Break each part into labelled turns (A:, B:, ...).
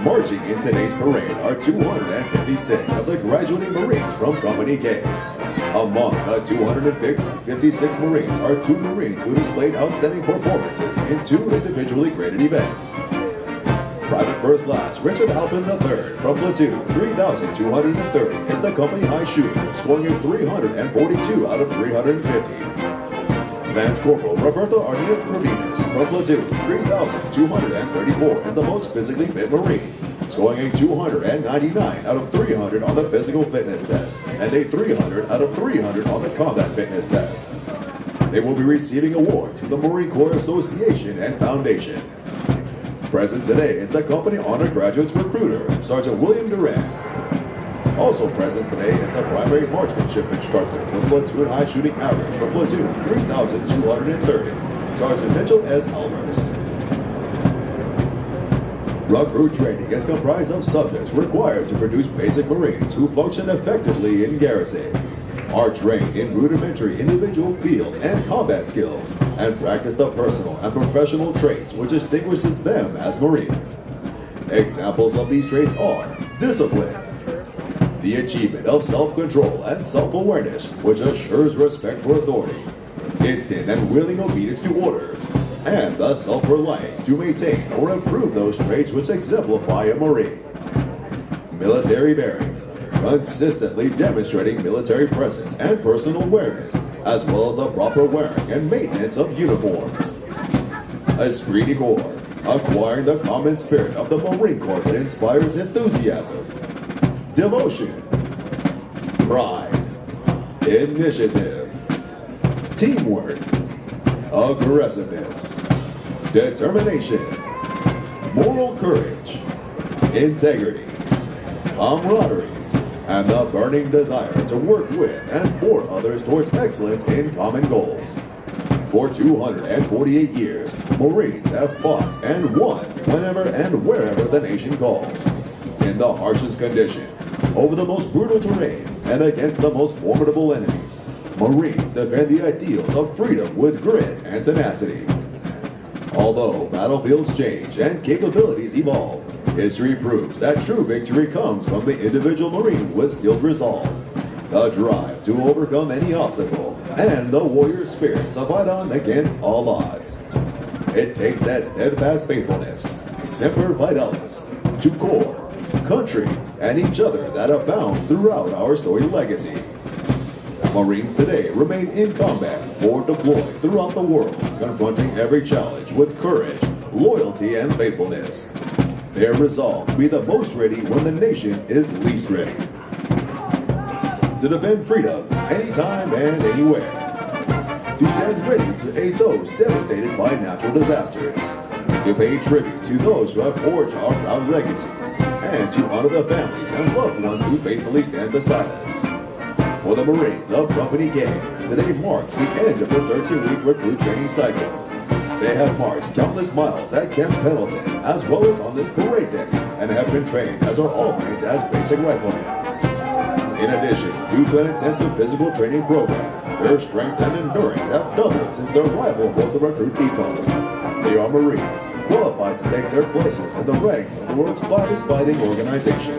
A: Marching in today's parade are 256 of the graduating Marines from Company K. Among the 256 Marines are 2 Marines who displayed outstanding performances in 2 individually graded events. Private First Class Richard Halpin III from Platoon 3,230 is the company high shooter, scoring a 342 out of 350. Lance Corporal Roberto Arnias Provinas from Platoon 3,234 is the most physically fit Marine, scoring a 299 out of 300 on the physical fitness test and a 300 out of 300 on the combat fitness test. They will be receiving awards from the Marine Corps Association and Foundation. Present today is the company honor graduates recruiter, Sergeant William Duran. Also present today is the primary marksmanship instructor with platoon high shooting average from Platoon 3,230, Sergeant Mitchell S. Albers. Recruit training is comprised of subjects required to produce basic Marines who function effectively in garrison, are trained in rudimentary individual field and combat skills, and practice the personal and professional traits which distinguishes them as Marines. Examples of these traits are discipline, the achievement of self-control and self-awareness which assures respect for authority, instant and willing obedience to orders, and the self-reliance to maintain or improve those traits which exemplify a Marine. Military bearing, consistently demonstrating military presence and personal awareness, as well as the proper wearing and maintenance of uniforms. Esprit de corps, acquiring the common spirit of the Marine Corps that inspires enthusiasm, devotion, pride, initiative, teamwork, aggressiveness, determination, moral courage, integrity, camaraderie, and the burning desire to work with and for others towards excellence in common goals. For 248 years, Marines have fought and won whenever and wherever the nation calls, in the harshest conditions, over the most brutal terrain, and against the most formidable enemies. Marines defend the ideals of freedom with grit and tenacity. Although battlefields change and capabilities evolve, history proves that true victory comes from the individual Marine with steel resolve, the drive to overcome any obstacle, and the warrior spirit to fight on against all odds. It takes that steadfast faithfulness, semper fidelis, to corps, country, and each other that abounds throughout our storied legacy. Marines today remain in combat or deployed throughout the world, confronting every challenge with courage, loyalty, and faithfulness. Their resolve to be the most ready when the nation is least ready. To defend freedom anytime and anywhere. To stand ready to aid those devastated by natural disasters. To pay tribute to those who have forged our proud legacy. And to honor the families and loved ones who faithfully stand beside us. For the Marines of Company K, today marks the end of the 13-week recruit training cycle. They have marched countless miles at Camp Pendleton, as well as on this parade day, and have been trained as are all Marines as basic riflemen. In addition, due to an intensive physical training program, their strength and endurance have doubled since their arrival aboard the recruit depot. They are Marines, qualified to take their places in the ranks of the world's finest fighting organization.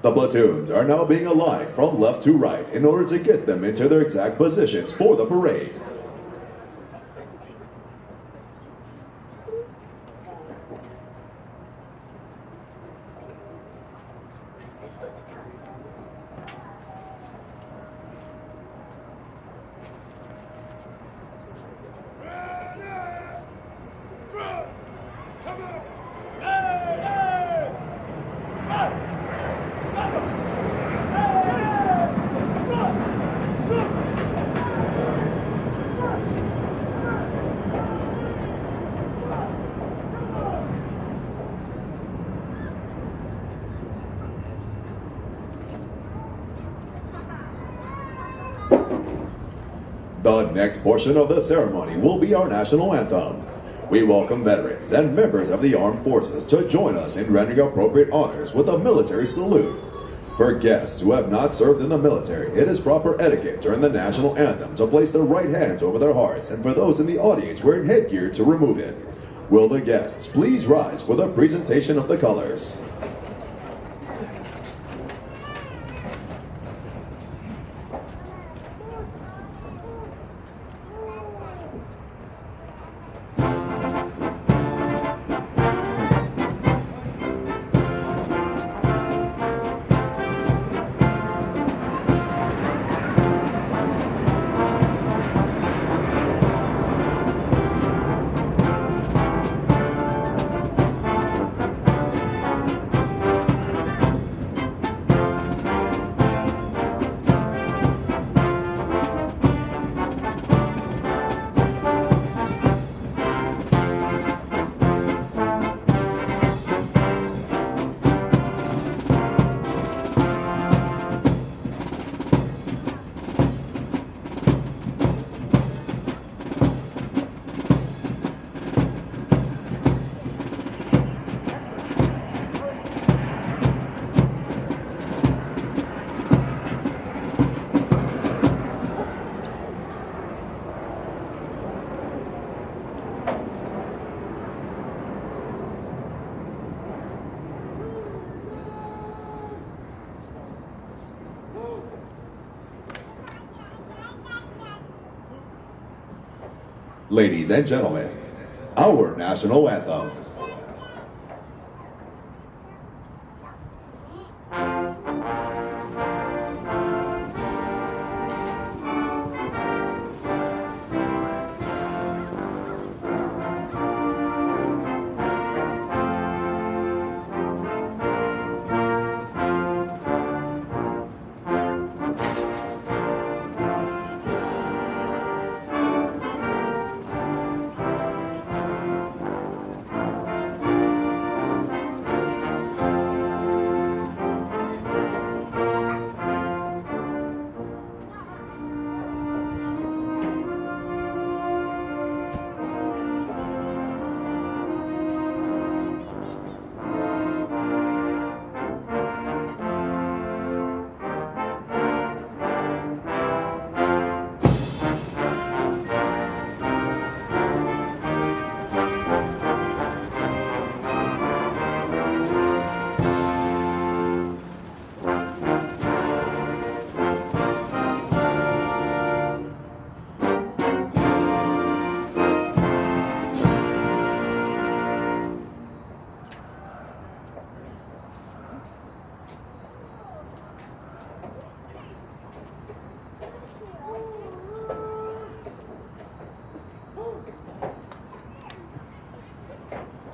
A: The platoons are now being aligned from left to right in order to get them into their exact positions for the parade. The next portion of the ceremony will be our national anthem. We welcome veterans and members of the armed forces to join us in rendering appropriate honors with a military salute. For guests who have not served in the military, it is proper etiquette during the national anthem to place their right hands over their hearts, and for those in the audience wearing headgear to remove it. Will the guests please rise for the presentation of the colors? Ladies and gentlemen, our national anthem.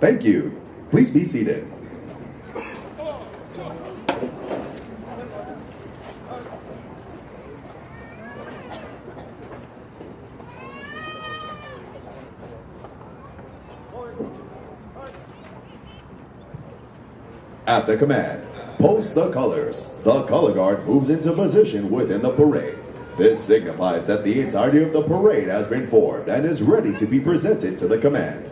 A: Thank you. Please be seated. At the command, post the colors. The color guard moves into position within the parade. This signifies that the entirety of the parade has been formed and is ready to be presented to the command.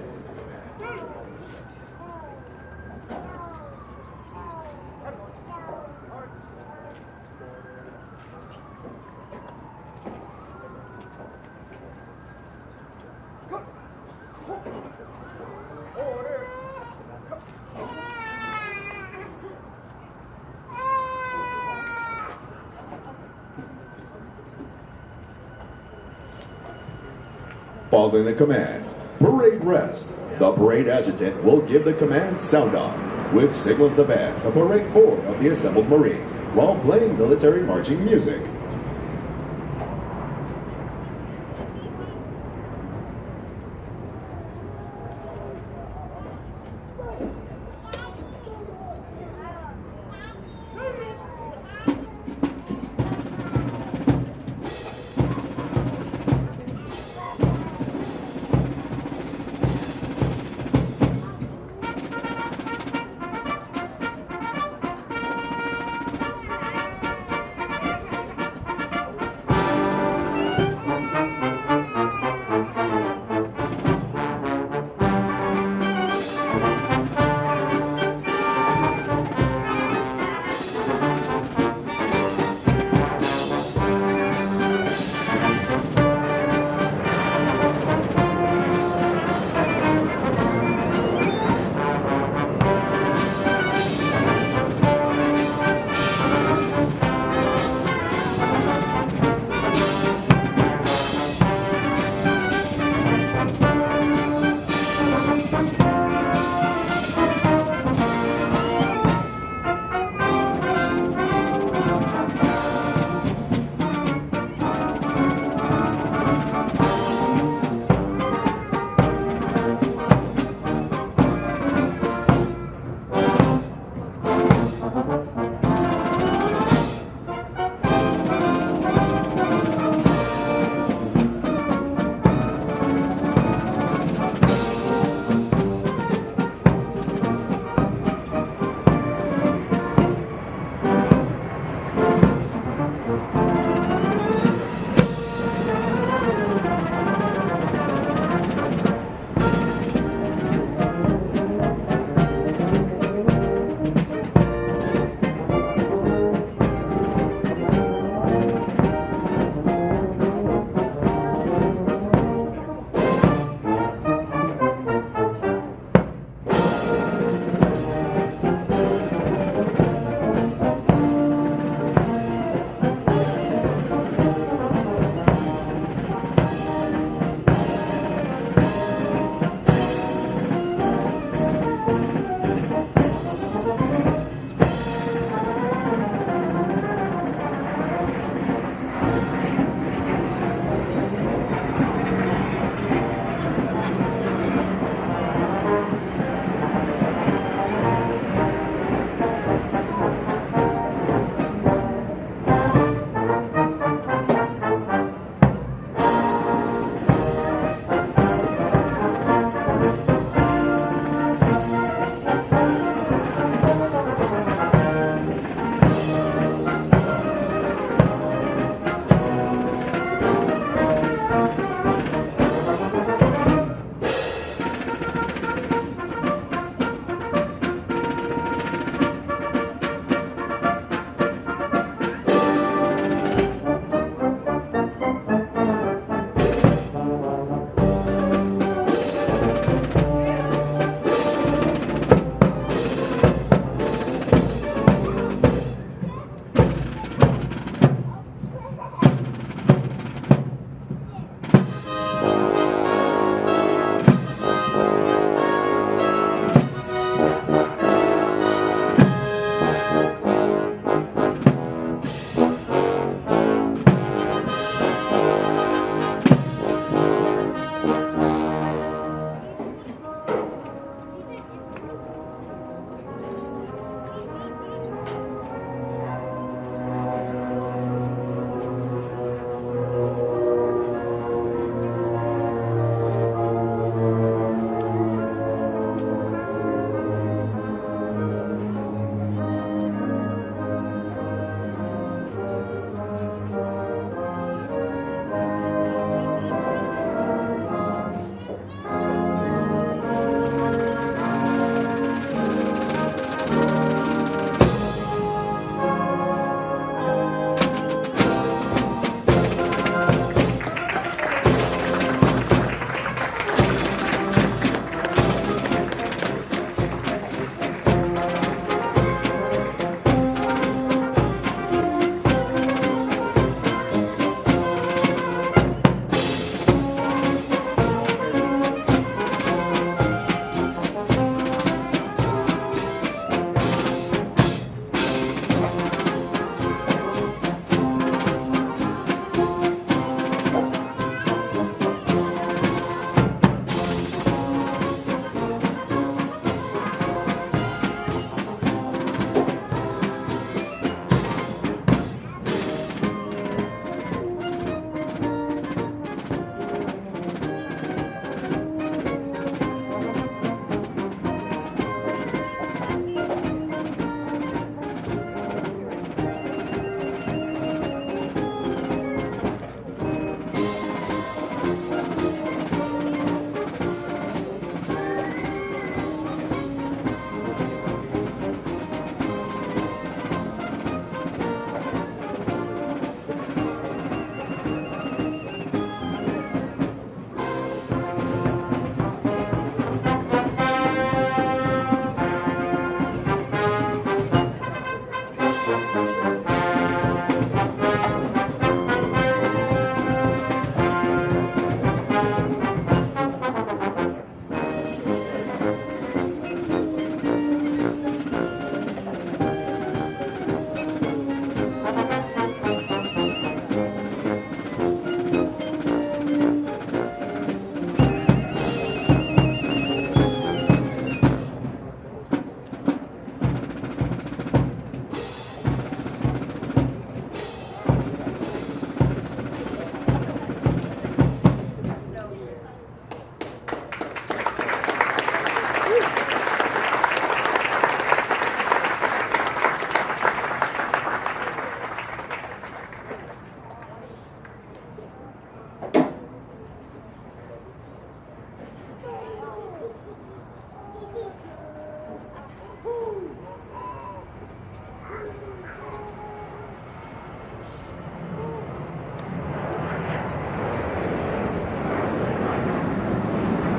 A: Following the command, parade rest. The parade adjutant will give the command sound off, which signals the band to parade forward of the assembled Marines while playing military marching music.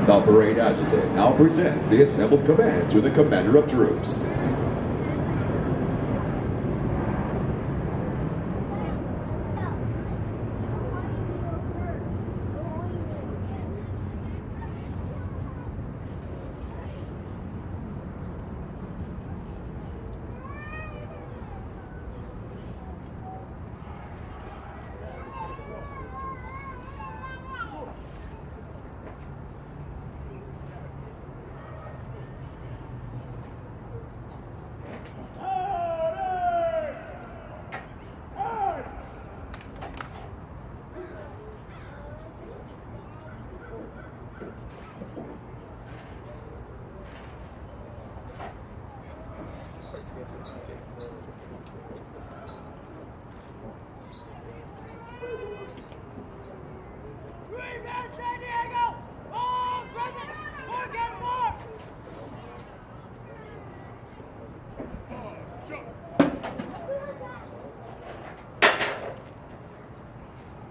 A: The parade adjutant now presents the assembled command to the commander of troops.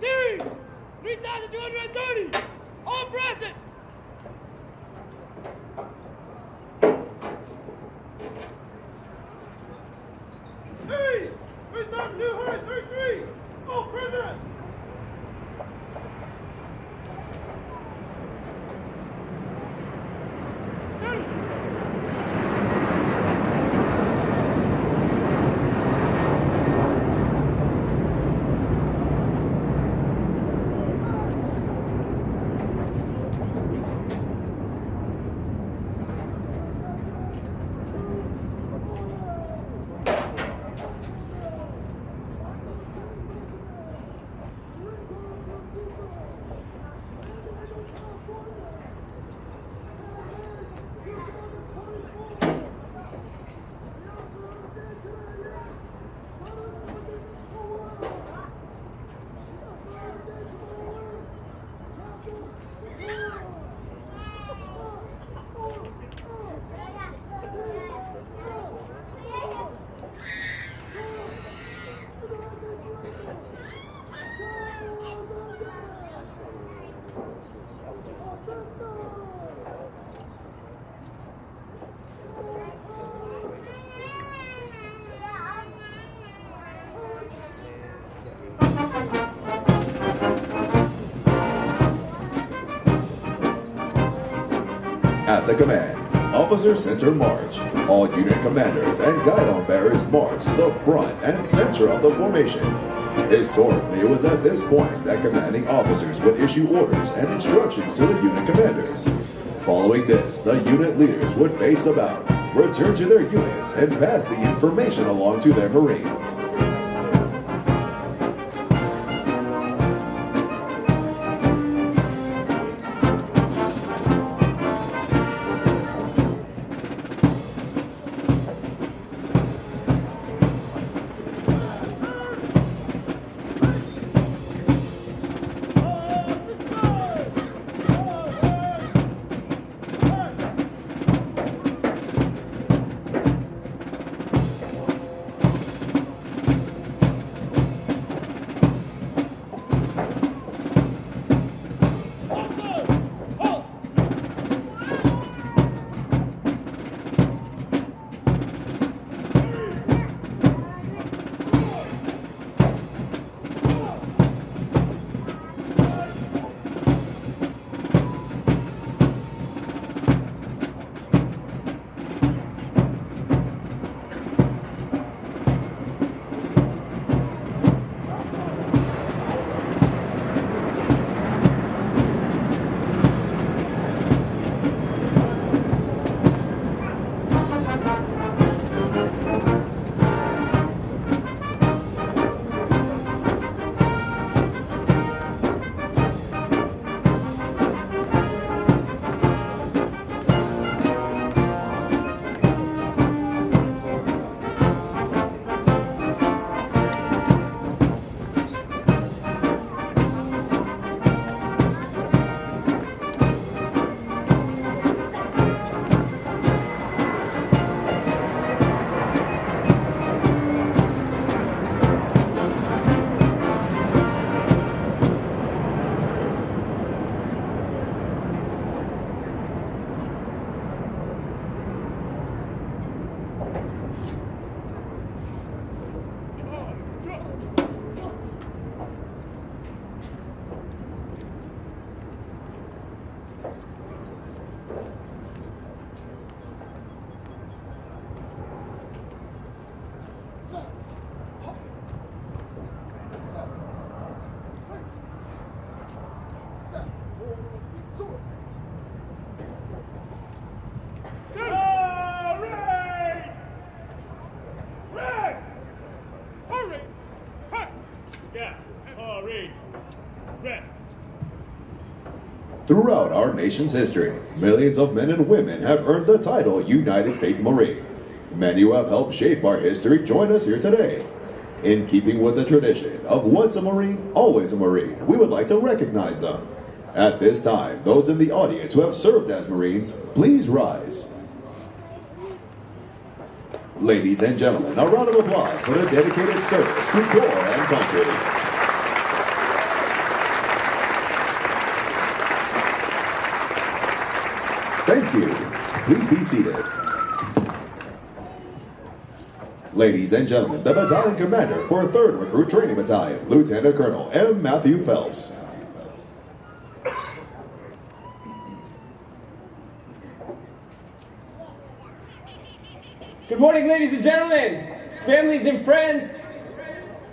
B: Series 3,230, all present. Series 3,233, all present.
A: At the command, Officer Center March, all unit commanders and guidon bearers march to the front and center of the formation. Historically, it was at this point that commanding officers would issue orders and instructions to the unit commanders. Following this, the unit leaders would face about, return to their units, and pass the information along to their Marines. Throughout our nation's history, millions of men and women have earned the title United States Marine. Many who have helped shape our history join us here today. In keeping with the tradition of once a Marine, always a Marine, we would like to recognize them. At this time, those in the audience who have served as Marines, please rise. Ladies and gentlemen, a round of applause for their dedicated service to corps and country. Thank you. Please be seated. Ladies and gentlemen, the battalion commander for 3rd Recruit Training Battalion, Lieutenant Colonel M. Matthew Phelps.
C: Good morning, ladies and gentlemen, families and friends,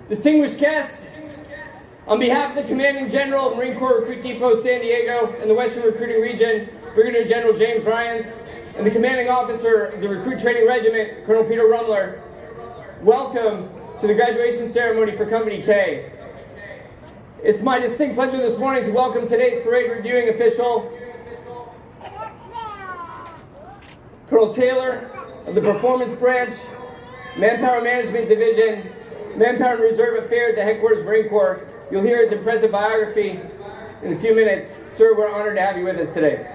C: distinguished guests. On behalf of the Commanding General of Marine Corps Recruit Depot San Diego and the Western Recruiting Region, Brigadier General James Ryans, and the Commanding Officer of the Recruit Training Regiment, Colonel Peter Rumler, welcome to the graduation ceremony for Company K. It's my distinct pleasure this morning to welcome today's parade reviewing official, Colonel Taylor of the Performance Branch, Manpower Management Division, Manpower and Reserve Affairs at Headquarters Marine Corps. You'll hear his impressive biography in a few minutes. Sir, we're honored to have you with us today.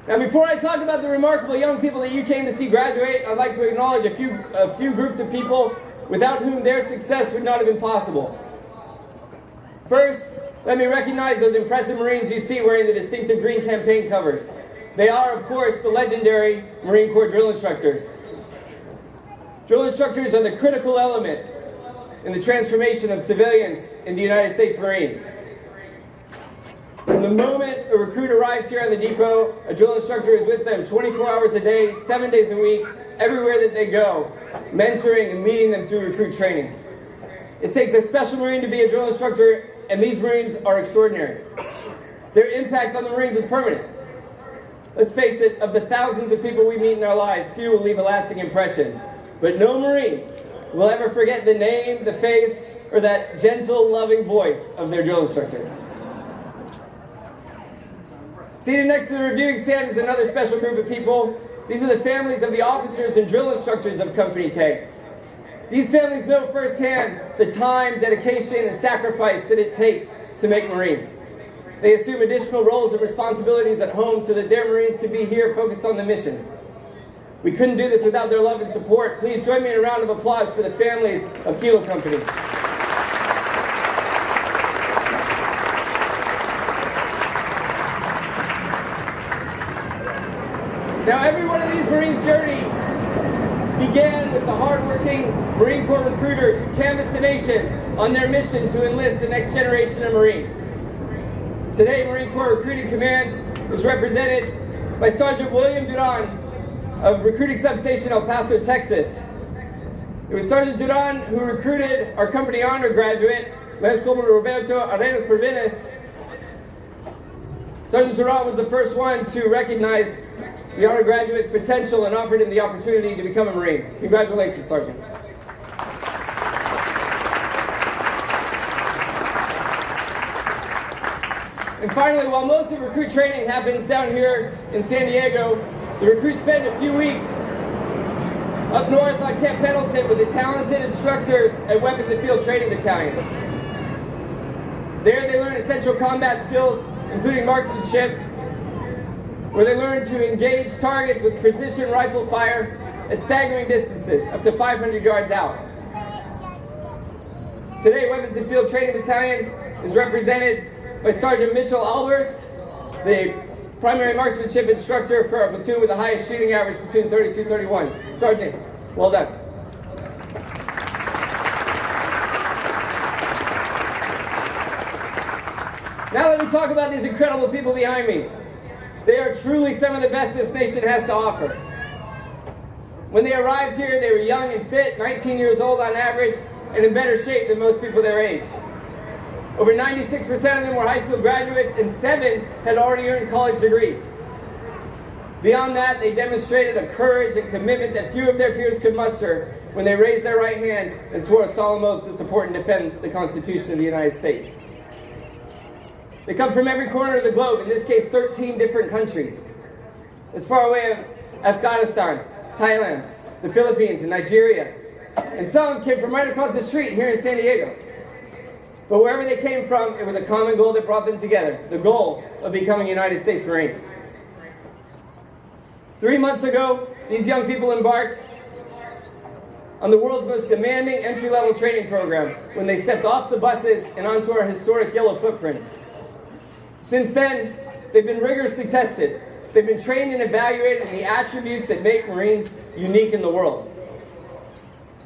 C: Now, before I talk about the remarkable young people that you came to see graduate, I'd like to acknowledge a few groups of people without whom their success would not have been possible. First, let me recognize those impressive Marines you see wearing the distinctive green campaign covers. They are, of course, the legendary Marine Corps drill instructors. Drill instructors are the critical element in the transformation of civilians into United States Marines. From the moment a recruit arrives here on the depot, a drill instructor is with them 24 hours a day, 7 days a week, everywhere that they go, mentoring and leading them through recruit training. It takes a special Marine to be a drill instructor, and these Marines are extraordinary. Their impact on the Marines is permanent. Let's face it, of the thousands of people we meet in our lives, few will leave a lasting impression. But no Marine will ever forget the name, the face, or that gentle, loving voice of their drill instructor. Seated next to the reviewing stand is another special group of people. These are the families of the officers and drill instructors of Company K. These families know firsthand the time, dedication, and sacrifice that it takes to make Marines. They assume additional roles and responsibilities at home so that their Marines can be here focused on the mission. We couldn't do this without their love and support. Please join me in a round of applause for the families of Kilo Company. Now, every one of these Marines' journey began with the hardworking Marine Corps recruiters who canvassed the nation on their mission to enlist the next generation of Marines. Today, Marine Corps Recruiting Command is represented by Sergeant William Duran of Recruiting Substation El Paso, Texas. It was Sergeant Duran who recruited our company honor graduate, Lance Corporal Roberto Arenas Pervenes. Sergeant Duran was the first one to recognize the honor graduate's potential and offered him the opportunity to become a Marine. Congratulations, Sergeant. And finally, while most of recruit training happens down here in San Diego, the recruits spend a few weeks up north on Camp Pendleton with the talented instructors at Weapons and Field Training Battalion. There they learn essential combat skills, including marksmanship, where they learn to engage targets with precision rifle fire at staggering distances, up to 500 yards out. Today, Weapons and Field Training Battalion is represented by Sergeant Mitchell Albers, the primary marksmanship instructor for our platoon with the highest shooting average, platoon 3231. Sergeant, well done. Now let me talk about these incredible people behind me. They are truly some of the best this nation has to offer. When they arrived here, they were young and fit, 19 years old on average, and in better shape than most people their age. Over 96% of them were high school graduates, and 7 had already earned college degrees. Beyond that, they demonstrated a courage and commitment that few of their peers could muster when they raised their right hand and swore a solemn oath to support and defend the Constitution of the United States. They come from every corner of the globe, in this case 13 different countries, as far away as Afghanistan, Thailand, the Philippines, and Nigeria. And some came from right across the street here in San Diego. But wherever they came from, it was a common goal that brought them together, the goal of becoming United States Marines. 3 months ago, these young people embarked on the world's most demanding entry-level training program when they stepped off the buses and onto our historic yellow footprints. Since then, they've been rigorously tested. They've been trained and evaluated in the attributes that make Marines unique in the world.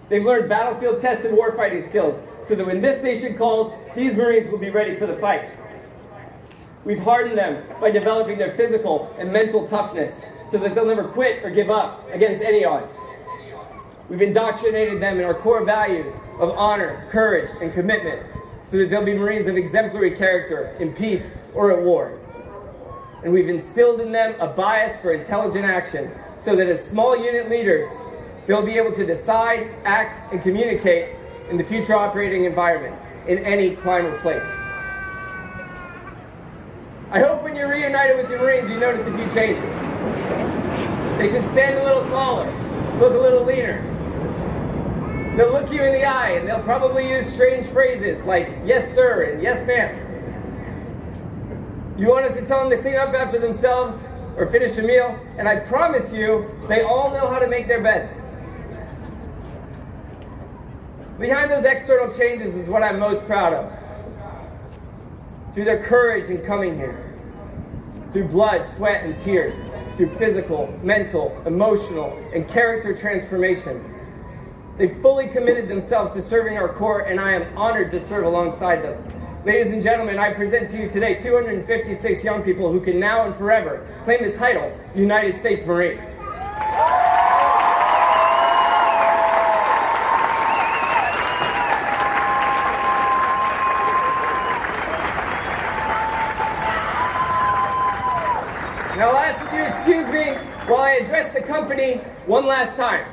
C: They've learned battlefield-tested warfighting skills so that when this nation calls, these Marines will be ready for the fight. We've hardened them by developing their physical and mental toughness so that they'll never quit or give up against any odds. We've indoctrinated them in our core values of honor, courage, and commitment so that they'll be Marines of exemplary character in peace or at war. And we've instilled in them a bias for intelligent action so that as small unit leaders, they'll be able to decide, act, and communicate in the future operating environment in any climate or place. I hope when you're reunited with your Marines, you notice a few changes. They should stand a little taller, look a little leaner. They'll look you in the eye and they'll probably use strange phrases like yes sir and yes ma'am. You want us to tell them to clean up after themselves or finish a meal, and I promise you, they all know how to make their beds. Behind those external changes is what I'm most proud of. Through their courage in coming here, through blood, sweat, and tears, through physical, mental, emotional, and character transformation, they've fully committed themselves to serving our Corps, and I am honored to serve alongside them. Ladies and gentlemen, I present to you today 256 young people who can now and forever claim the title United States Marine. Now I'll ask if you excuse me while I address the company one last time.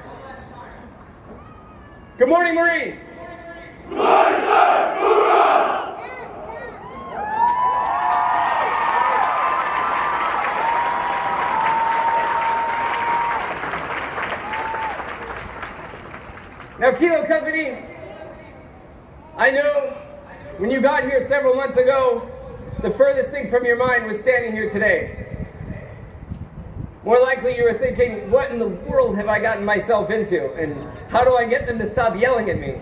C: Good morning, Marines!
B: Good morning, sir! Hoorah!
C: Now, Kilo Company, I know when you got here several months ago, the furthest thing from your mind was standing here today. More likely you were thinking, what in the world have I gotten myself into? And how do I get them to stop yelling at me?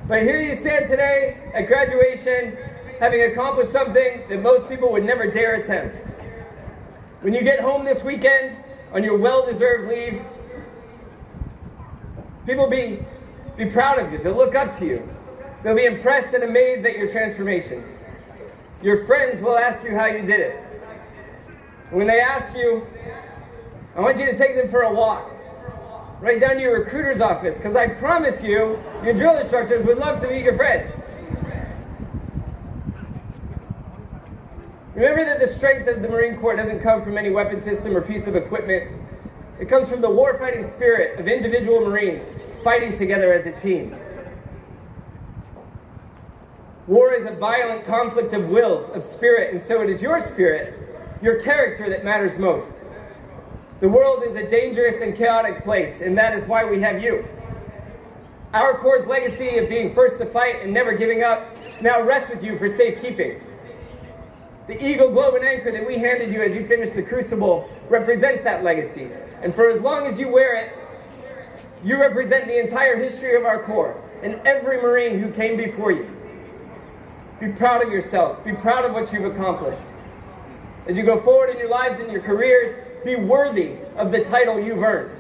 C: But here you stand today at graduation, having accomplished something that most people would never dare attempt. When you get home this weekend on your well-deserved leave, people be proud of you. They'll look up to you. They'll be impressed and amazed at your transformation. Your friends will ask you how you did it. And when they ask you, I want you to take them for a walk, right down to your recruiter's office, because I promise you, your drill instructors would love to meet your friends. Remember that the strength of the Marine Corps doesn't come from any weapon system or piece of equipment. It comes from the warfighting spirit of individual Marines fighting together as a team. War is a violent conflict of wills, of spirit, and so it is your spirit, your character that matters most. The world is a dangerous and chaotic place, and that is why we have you. Our Corps' legacy of being first to fight and never giving up now rests with you for safekeeping. The Eagle Globe and Anchor that we handed you as you finished the Crucible represents that legacy. And for as long as you wear it, you represent the entire history of our Corps and every Marine who came before you. Be proud of yourselves. Be proud of what you've accomplished. As you go forward in your lives and your careers, be worthy of the title you've earned.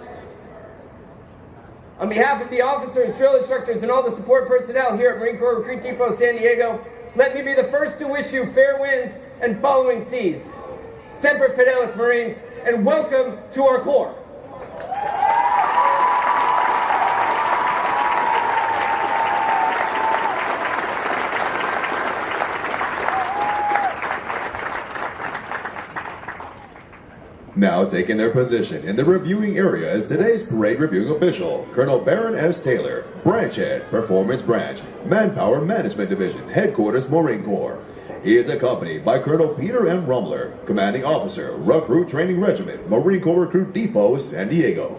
C: On behalf of the officers, drill instructors, and all the support personnel here at Marine Corps Recruit Depot San Diego, let me be the first to wish you fair winds and following seas. Semper Fidelis, Marines, and welcome to our Corps.
A: Now taking their position in the reviewing area is today's parade reviewing official, Colonel Baron S. Taylor, Branch Head, Performance Branch, Manpower Management Division, Headquarters Marine Corps. He is accompanied by Colonel Peter M. Rummler, Commanding Officer, Recruit Training Regiment, Marine Corps Recruit Depot, San Diego.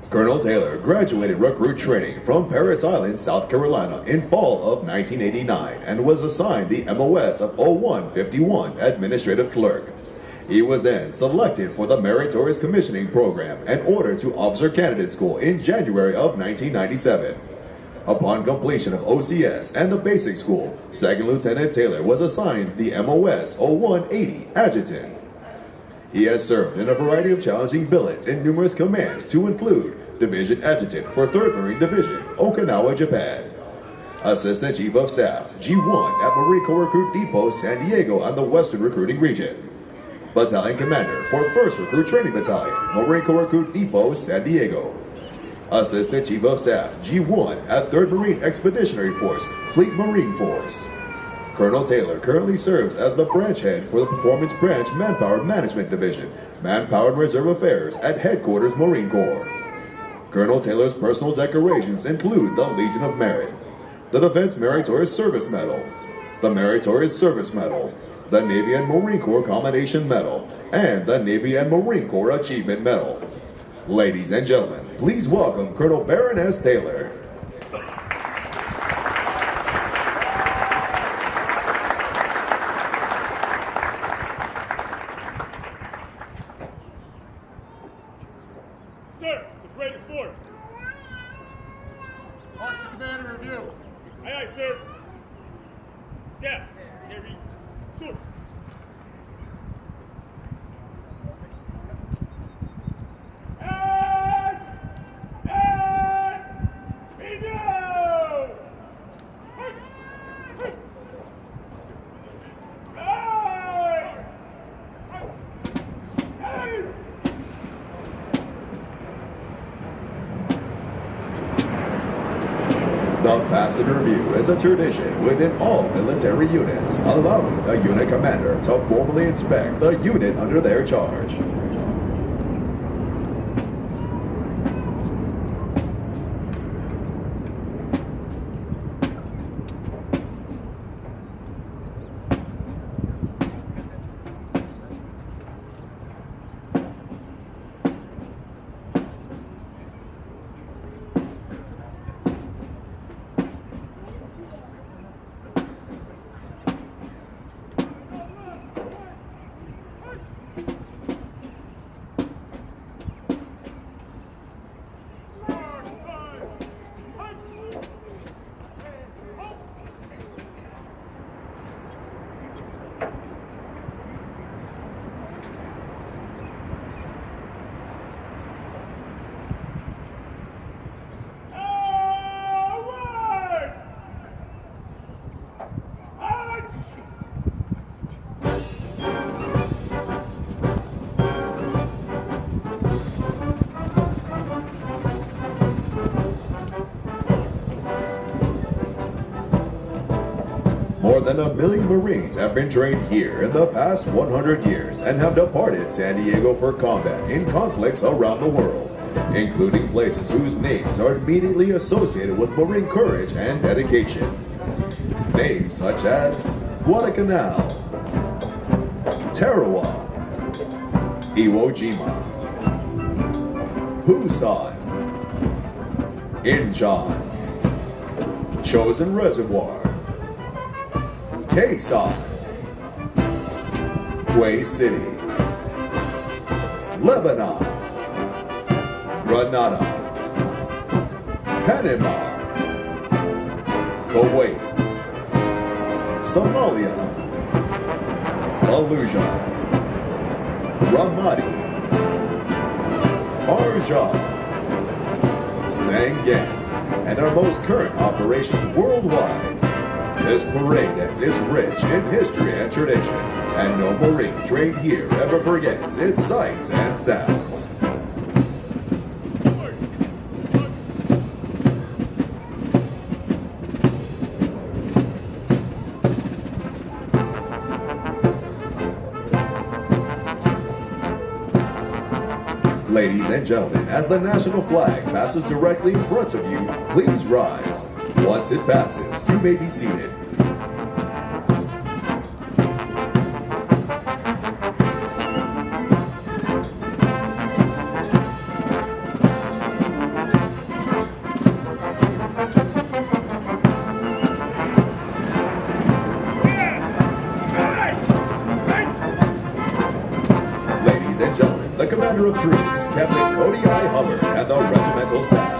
A: Colonel Taylor graduated recruit training from Parris Island, South Carolina in fall of 1989 and was assigned the MOS of 0151 Administrative Clerk. He was then selected for the Meritorious Commissioning Program and ordered to Officer Candidate School in January of 1997. Upon completion of OCS and the Basic School, Second Lieutenant Taylor was assigned the MOS 0180 Adjutant. He has served in a variety of challenging billets in numerous commands to include Division Adjutant for 3rd Marine Division, Okinawa, Japan. Assistant Chief of Staff, G1 at Marine Corps Recruit Depot, San Diego and the Western Recruiting Region. Battalion Commander for 1st Recruit Training Battalion, Marine Corps Recruit Depot, San Diego. Assistant Chief of Staff, G1 at 3rd Marine Expeditionary Force, Fleet Marine Force. Colonel Taylor currently serves as the branch head for the Performance Branch Manpower Management Division, Manpower and Reserve Affairs at Headquarters Marine Corps. Colonel Taylor's personal decorations include the Legion of Merit, the Defense Meritorious Service Medal, the Meritorious Service Medal, the Navy and Marine Corps Commendation Medal, and the Navy and Marine Corps Achievement Medal. Ladies and gentlemen, please welcome Colonel Baron S. Taylor.
B: Sir, the parade is forward.
D: March to command and review.
B: Aye, aye, sir. Staff, carry, sword.
A: The passenger review is a tradition within all military units, allowing the unit commander to formally inspect the unit under their charge. More than 1 million Marines have been trained here in the past 100 years and have departed San Diego for combat in conflicts around the world, including places whose names are immediately associated with Marine courage and dedication. Names such as Guadalcanal, Tarawa, Iwo Jima, Busan, Incheon, Chosin Reservoir, Quezon, Kuwait City, Lebanon, Grenada, Panama, Kuwait, Somalia, Fallujah, Ramadi, Arjah, Sangam, and our most current operations worldwide. This parade deck is rich in history and tradition, and no Marine trained here ever forgets its sights and sounds. Ladies and gentlemen, as the national flag passes directly in front of you, please rise. Once it passes, you may be seated. Ladies and gentlemen, the Commander of Troops, Captain Cody I. Hubbard, and the regimental staff.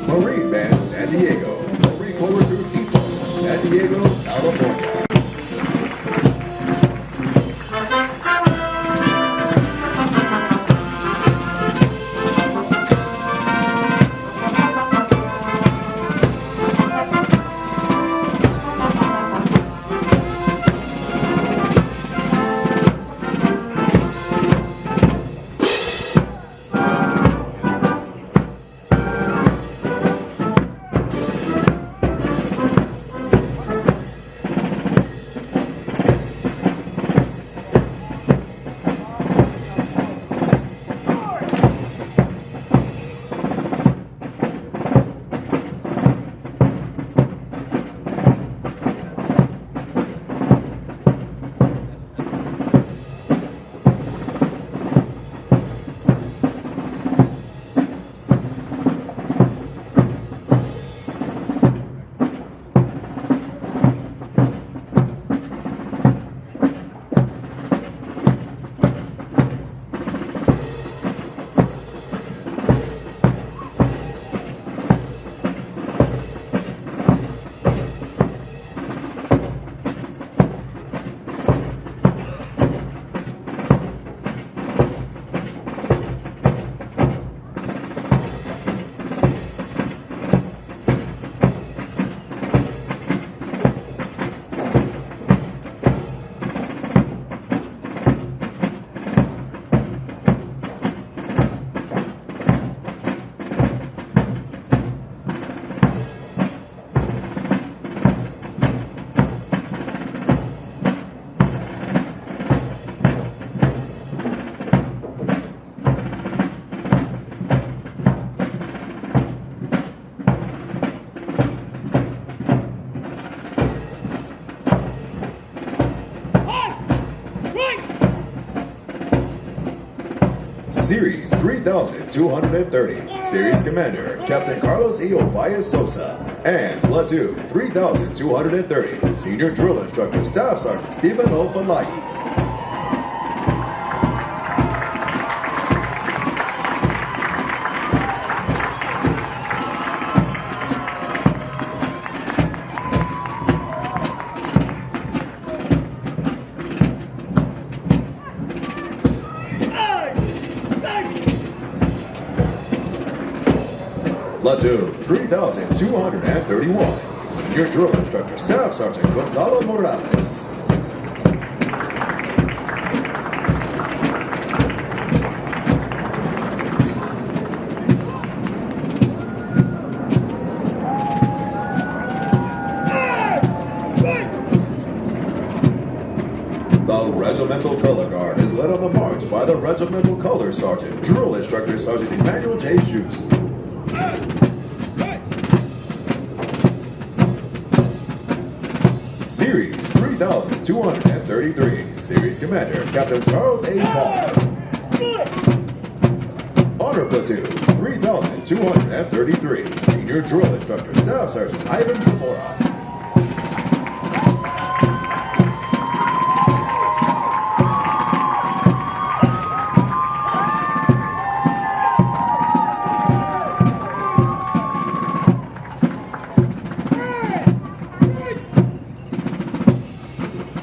A: Marine Band San Diego, Marine Corps Recruit Depot, San Diego, California. Series 3230, Series Commander Captain Carlos E. Ovalle Sosa, and Platoon 3230, Senior Drill Instructor Staff Sergeant Stephen O. Falahi. Platoon 3231, Senior Drill Instructor Staff Sergeant Gonzalo Morales. The Regimental Color Guard is led on the march by the Regimental Color Sergeant, Drill Instructor Sergeant Emmanuel J. Schutz. Series 3233, Series Commander Captain Charles A. Paul. Honor Platoon 3233, Senior Drill Instructor Staff Sergeant Ivan Zamora.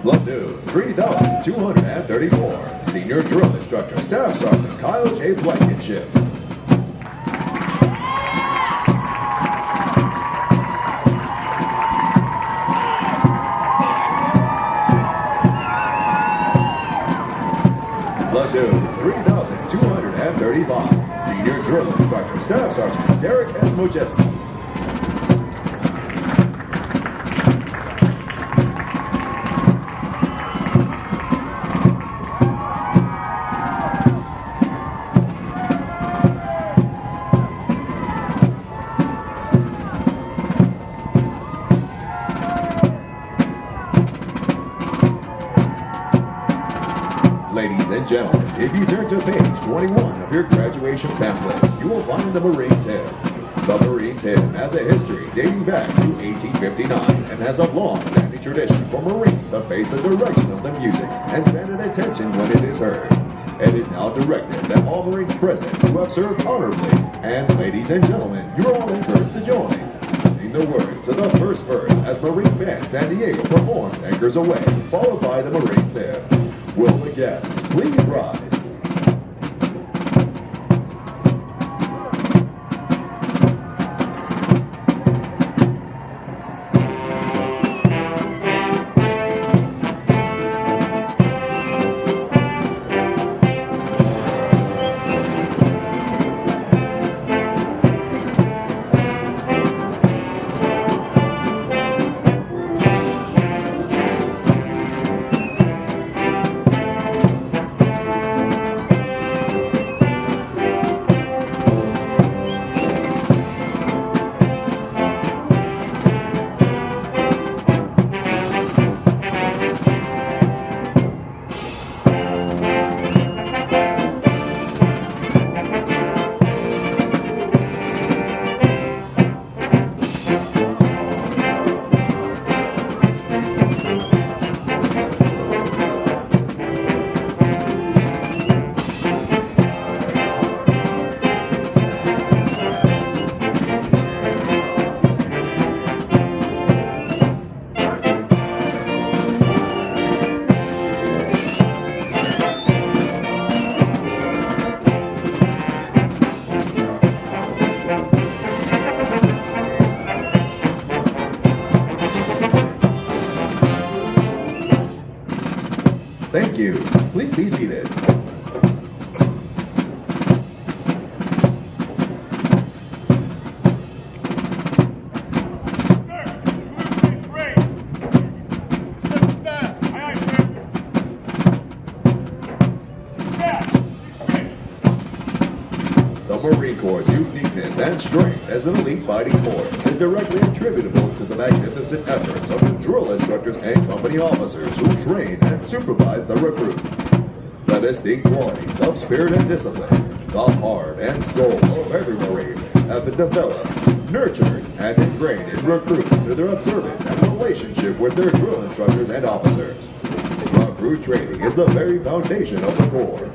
A: Platoon 3234, Senior Drill Instructor Staff Sergeant Kyle J. Blankenship. Platoon 3235, Senior Drill Instructor Staff Sergeant Derek S. Mojeski. Ladies and gentlemen, if you turn to page 21 of your graduation pamphlets, you will find the Marines Hymn. The Marines Hymn has a history dating back to 1859 and has a long-standing tradition for Marines to face the direction of the music and stand at attention when it is heard. It is now directed that all Marines present who have served honorably, and ladies and gentlemen, you are all encouraged to join. Sing the words to the first verse as Marine Band San Diego performs Anchors Away, followed by the Marines Hymn. Will the guests please rise? Thank you. Please be seated. The Marine Corps' uniqueness and strength as an elite fighting force is directly attributable to the magnificent efforts of the drill instructors and company officers who train and supervise the recruits. The distinct qualities of spirit and discipline, the heart and soul of every Marine have been developed, nurtured, and ingrained in recruits through their observance and relationship with their drill instructors and officers. Recruit training is the very foundation of the Corps.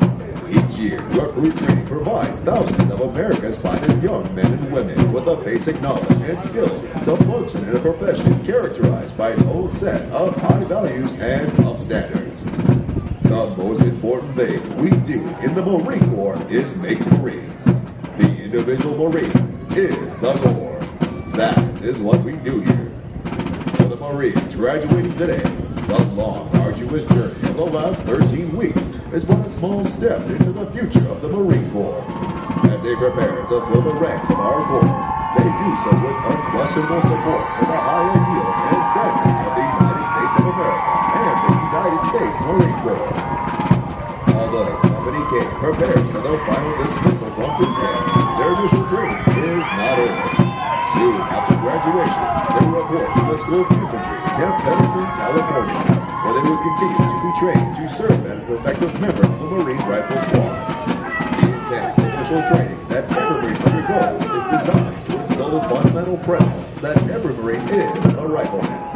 A: Each year, Recruit Training provides thousands of America's finest young men and women with the basic knowledge and skills to function in a profession characterized by its own set of high values and tough standards. The most important thing we do in the Marine Corps is make Marines. The individual Marine is the Corps. That is what we do here. For the Marines graduating today, the long, arduous journey of the last 13 weeks is but a small step into the future of the Marine Corps. As they prepare to fill the ranks of our Corps, they do so with unquestionable support for the high ideals and standards of the United States of America and the United States Marine Corps. Although Company K prepares for their final dismissal from boot camp, their initial training is not over. Soon after graduation, they will report to the School of Infantry, Camp Pendleton, California, where they will continue to be trained to serve as an effective member of the Marine Rifle Squad. The intense initial training that every Marine undergoes is designed to instill the fundamental premise that every Marine is a rifleman.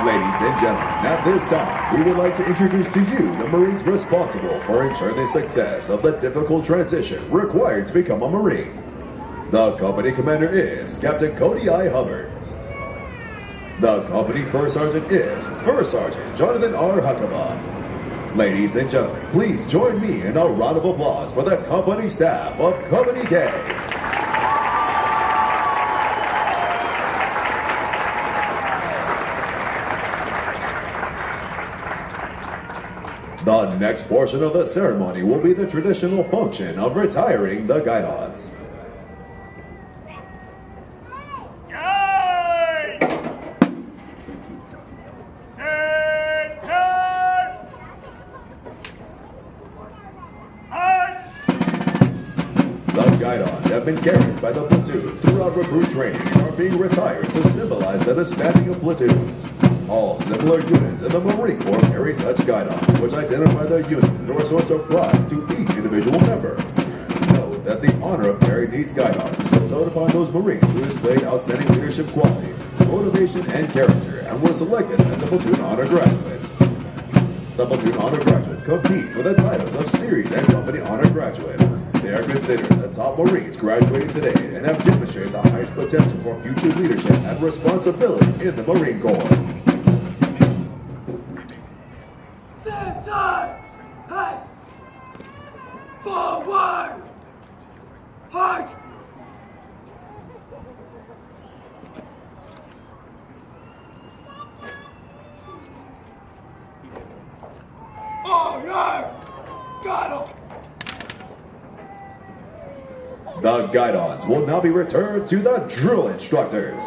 A: Ladies and gentlemen, at this time, we would like to introduce to you the Marines responsible for ensuring the success of the difficult transition required to become a Marine. The company commander is Captain Cody I. Hubbard. The company first sergeant is First Sergeant Jonathan R. Huckabee. Ladies and gentlemen, please join me in a round of applause for the company staff of Company K. The next portion of the ceremony will be the traditional function of retiring the guidons. The guidons have been carried by the platoons throughout recruit training and are being retired to symbolize the disbanding of platoons. All similar units in the Marine Corps carry such guidons, which identify their unit and are a source of pride to each individual member. Note that the honor of carrying these guidons is bestowed upon those Marines who displayed outstanding leadership qualities, motivation, and character, and were selected as the platoon honor graduates. The platoon honor graduates compete for the titles of Series and Company Honor Graduate. They are considered the top Marines graduating today and have demonstrated the highest potential for future leadership and responsibility in the Marine Corps.
D: Center! Head! Forward! Heart! Order! Got 'em!
A: The guidons will now be returned to the drill instructors.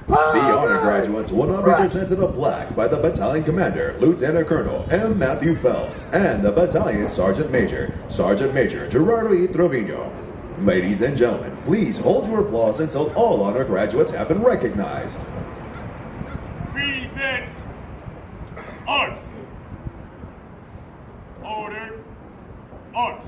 A: The honor graduates will now be presented a plaque by the battalion commander, Lieutenant Colonel M. Matthew Phelps, and the battalion Sergeant Major, Sergeant Major Gerardo E. Trevino. Ladies and gentlemen, please hold your applause until all honor graduates have been recognized.
B: Present arms. Order arms.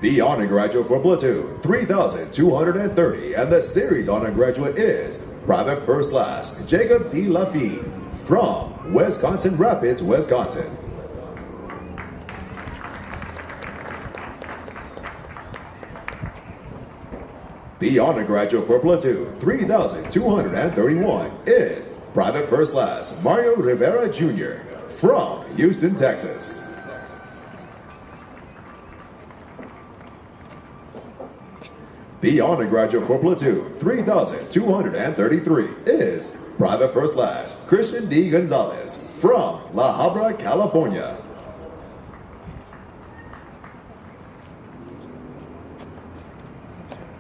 A: The honor graduate for platoon 3230 and the series honor graduate is Private First Class Jacob D. Lafitte from Wisconsin Rapids, Wisconsin. The honor graduate for platoon 3231 is Private First Class Mario Rivera Jr. from Houston, Texas. The honor graduate for platoon 3233 is Private First Class Christian D. Gonzalez from La Habra, California.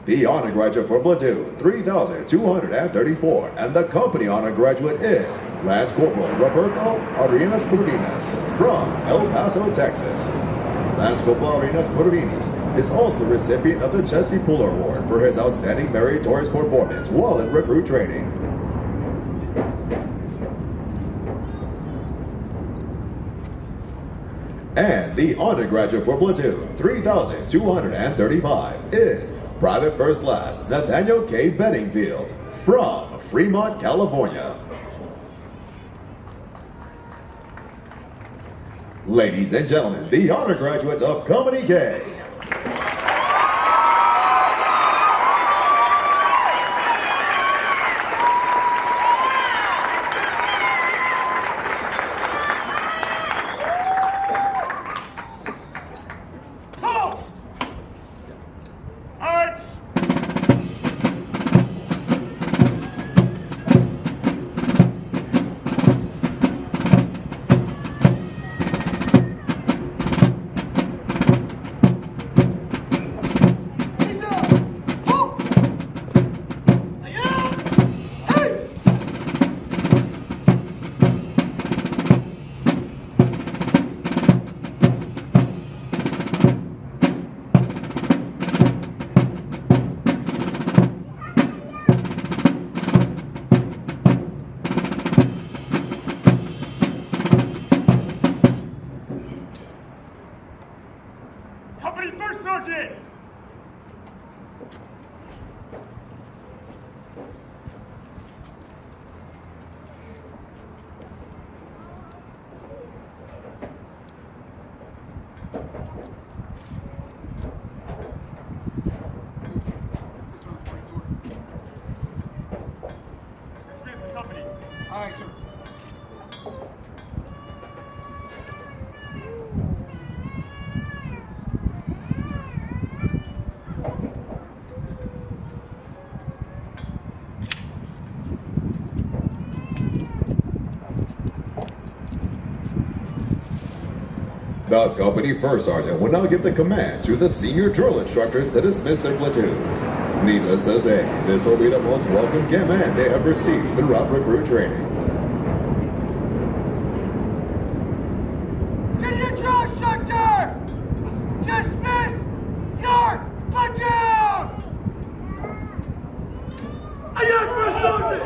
A: The honor graduate for platoon 3234 and the company honor graduate is Lance Corporal Roberto Arenas Purvinas from El Paso, Texas. Lance Corporal Arenas Purvinas is also the recipient of the Chesty Puller Award for his outstanding meritorious performance while in recruit training. And the honor graduate for platoon 3235 is Private First Class Nathaniel K. Benningfield from Fremont, California. Ladies and gentlemen, the honor graduates of Company K.
B: Company First Sergeant! Dismiss the company.
D: All right, sir.
A: The company first sergeant will now give the command to the senior drill instructors to dismiss their platoons. Needless to say, this will be the most welcome command they have received throughout recruit training.
D: Senior drill instructor! Dismiss your platoon! Aye, First Sergeant!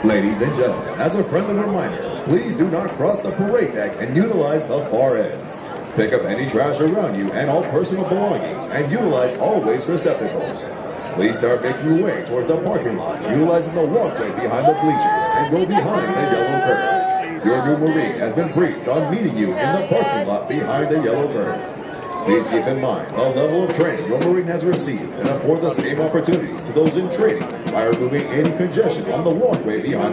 A: Ladies and gentlemen, as a friendly reminder, please do not cross the parade deck and utilize the far ends. Pick up any trash around you and all personal belongings and utilize all waste receptacles. Please start making your way towards the parking lot, utilizing the walkway behind the bleachers and go behind the yellow curve. Your new Marine has been briefed on meeting you in the parking lot behind the yellow curve. Please keep in mind the level of training your Marine has received and afford the same opportunities to those in training by removing any congestion on the walkway behind the